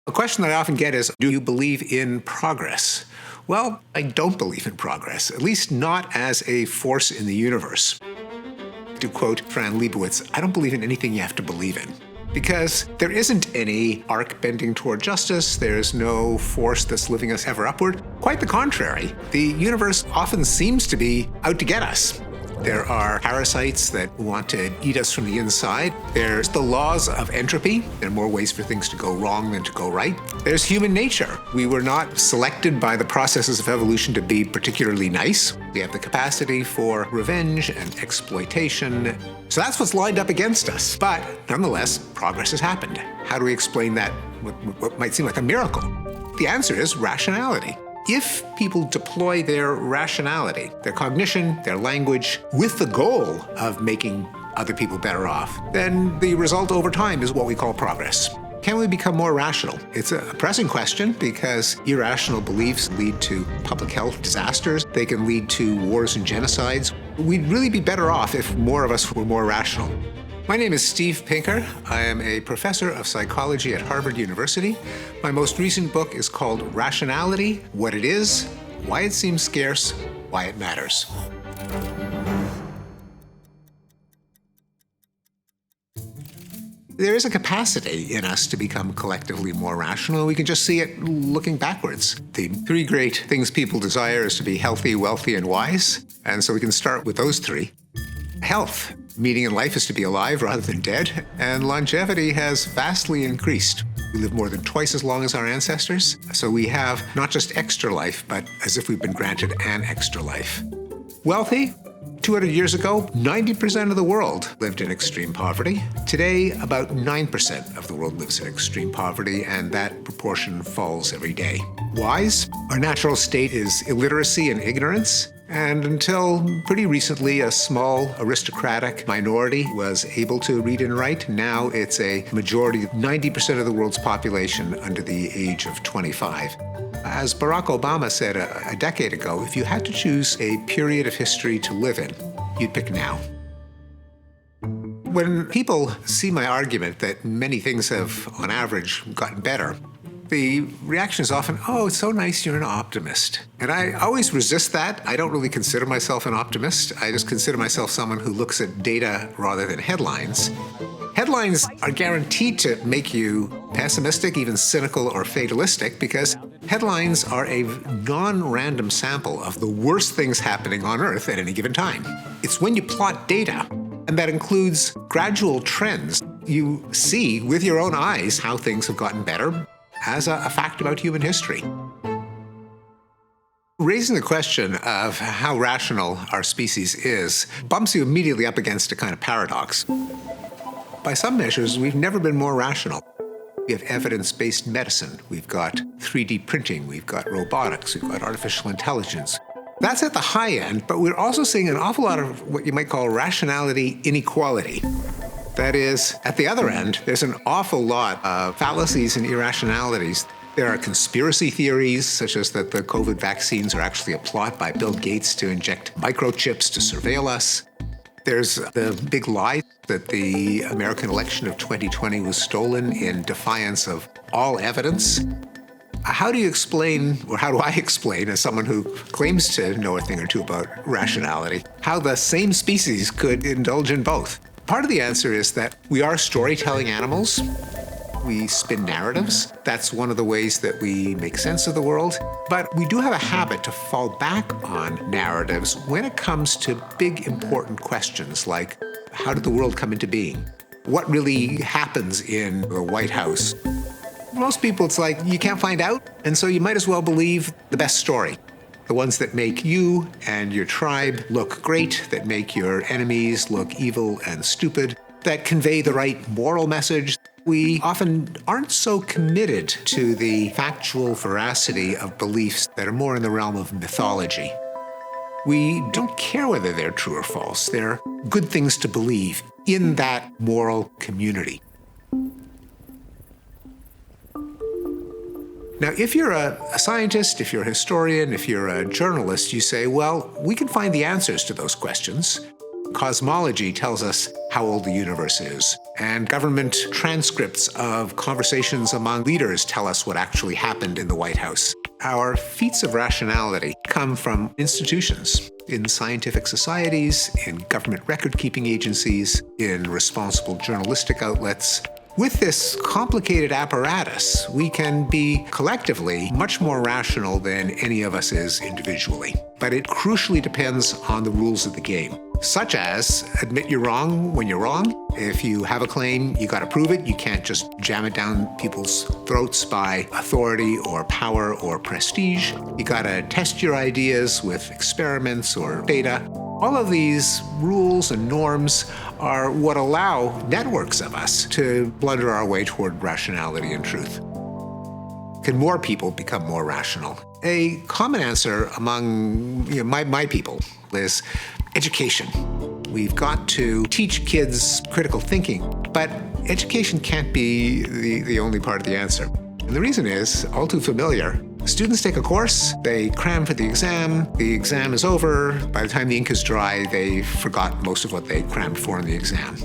A question that I often get is, do you believe in progress? Well, I don't believe in progress, at least not as a force in the universe. To quote Fran Lebowitz, I don't believe in anything you have to believe in. Because there isn't any arc bending toward justice, there's no force that's lifting us ever upward. Quite the contrary, the universe often seems to be out to get us. There are parasites that want to eat us from the inside. There's the laws of entropy. There are more ways for things to go wrong than to go right. There's human nature. We were not selected by the processes of evolution to be particularly nice. We have the capacity for revenge and exploitation. So that's what's lined up against us. But nonetheless, progress has happened. How do we explain that, what might seem like a miracle? The answer is rationality. If people deploy their rationality, their cognition, their language, with the goal of making other people better off, then the result over time is what we call progress. Can we become more rational? It's a pressing question because irrational beliefs lead to public health disasters. They can lead to wars and genocides. We'd really be better off if more of us were more rational. My name is Steve Pinker. I am a professor of psychology at Harvard University. My most recent book is called Rationality: What It Is, Why It Seems Scarce, Why It Matters. There is a capacity in us to become collectively more rational. We can just see it looking backwards. The three great things people desire is to be healthy, wealthy, and wise. And so we can start with those three. Health. Meaning in life is to be alive rather than dead, and longevity has vastly increased. We live more than twice as long as our ancestors, so we have not just extra life, but as if we've been granted an extra life. Wealthy? 200 years ago, 90% of the world lived in extreme poverty. Today, about 9% of the world lives in extreme poverty, and that proportion falls every day. Wise? Our natural state is illiteracy and ignorance. And until pretty recently, a small aristocratic minority was able to read and write. Now it's a majority, 90% of the world's population under the age of 25. As Barack Obama said a decade ago, if you had to choose a period of history to live in, you'd pick now. When people see my argument that many things have, on average, gotten better, the reaction is often, oh, it's so nice you're an optimist. And I always resist that. I don't really consider myself an optimist. I just consider myself someone who looks at data rather than headlines. Headlines are guaranteed to make you pessimistic, even cynical or fatalistic, because headlines are a non-random sample of the worst things happening on Earth at any given time. It's when you plot data, and that includes gradual trends. You see with your own eyes how things have gotten better, as a fact about human history. Raising the question of how rational our species is bumps you immediately up against a kind of paradox. By some measures, we've never been more rational. We have evidence-based medicine, we've got 3D printing, we've got robotics, we've got artificial intelligence. That's at the high end, but we're also seeing an awful lot of what you might call rationality inequality. That is, at the other end, there's an awful lot of fallacies and irrationalities. There are conspiracy theories, such as that the COVID vaccines are actually a plot by Bill Gates to inject microchips to surveil us. There's the big lie that the American election of 2020 was stolen in defiance of all evidence. How do you explain, or how do I explain, as someone who claims to know a thing or two about rationality, how the same species could indulge in both? Part of the answer is that we are storytelling animals. We spin narratives. That's one of the ways that we make sense of the world. But we do have a habit to fall back on narratives when it comes to big, important questions like, how did the world come into being? What really happens in the White House? Most people, it's like, you can't find out, and so you might as well believe the best story. The ones that make you and your tribe look great, that make your enemies look evil and stupid, that convey the right moral message. We often aren't so committed to the factual veracity of beliefs that are more in the realm of mythology. We don't care whether they're true or false. They're good things to believe in that moral community. Now, if you're a scientist, if you're a historian, if you're a journalist, you say, well, we can find the answers to those questions. Cosmology tells us how old the universe is. And government transcripts of conversations among leaders tell us what actually happened in the White House. Our feats of rationality come from institutions, in scientific societies, in government record-keeping agencies, in responsible journalistic outlets. With this complicated apparatus, we can be collectively much more rational than any of us is individually. But it crucially depends on the rules of the game, such as admit you're wrong when you're wrong. If you have a claim, you got to prove it. You can't just jam it down people's throats by authority or power or prestige. You got to test your ideas with experiments or data. All of these rules and norms are what allow networks of us to blunder our way toward rationality and truth. Can more people become more rational? A common answer among my people is education. We've got to teach kids critical thinking, but education can't be the only part of the answer. And the reason is all too familiar. Students take a course, they cram for the exam is over. By the time the ink is dry, they've forgot most of what they crammed for in the exam.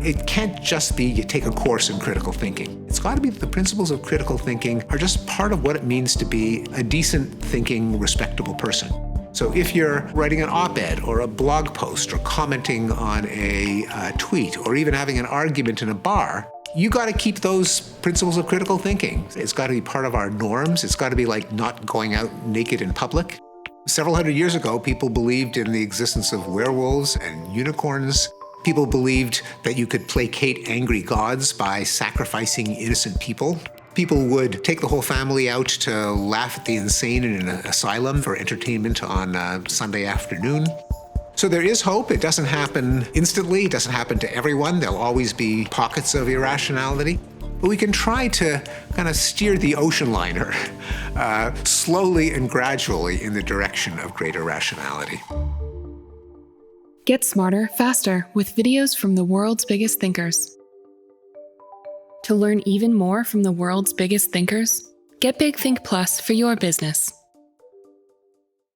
It can't just be you take a course in critical thinking. It's got to be that the principles of critical thinking are just part of what it means to be a decent thinking, respectable person. So if you're writing an op-ed or a blog post or commenting on a tweet or even having an argument in a bar, you got to keep those principles of critical thinking. It's got to be part of our norms. It's got to be like not going out naked in public. Several hundred years ago, people believed in the existence of werewolves and unicorns. People believed that you could placate angry gods by sacrificing innocent people. People would take the whole family out to laugh at the insane in an asylum for entertainment on a Sunday afternoon. So there is hope. It doesn't happen instantly. It doesn't happen to everyone. There'll always be pockets of irrationality. But we can try to kind of steer the ocean liner slowly and gradually in the direction of greater rationality. Get smarter, faster with videos from the world's biggest thinkers. To learn even more from the world's biggest thinkers, get Big Think Plus for your business.